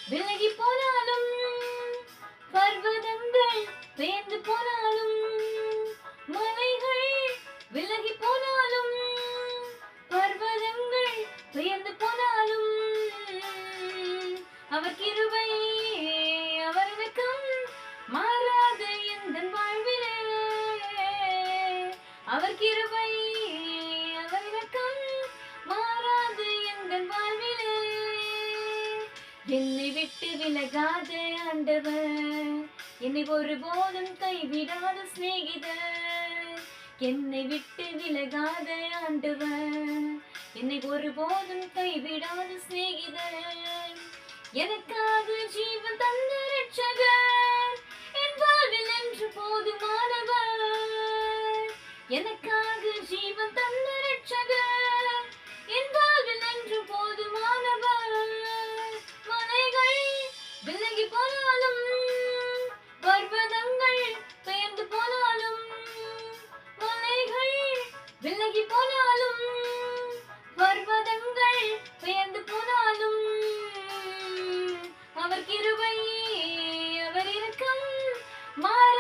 விலகி போனாலும் பர்வதங்கள் பெயர்ந்து போனாலும் மலைகள் விலகி போனாலும் பர்வதங்கள் பெயர்ந்து போனாலும் அவர் கிருபை அவர் இரக்கம் மாறாது எந்தன் வாழ்விலே. அவர் கிருபை அவர் இரக்கம் மாறாது எந்தன் வாழ்விலே. என்னை விட்டு விலகாத ஆண்டவர், என்னை ஒருபோதும் கைவிடாத சிநேகிதர். என்னை விட்டு விலகாத ஆண்டவர், என்னை ஒருபோதும் கைவிடாத சிநேகிதர். எனக்காக ஜீவன் தந்த ரட்சகர், என் வாழ்வில் என்று போதுமானவர். எனக்காக ஜீவன் தந்த ரட்சகர், என் வாழ்வில் என்று போதுமானவர். மலைகள் விலகி போனாலும் பர்வதங்கள் பெயர்ந்து போனாலும் மலைகள் விலகி போனாலும் பர்வதங்கள் பெயர்ந்து போனாலும் அவர் கிருபை அவர் இரக்கம் மாற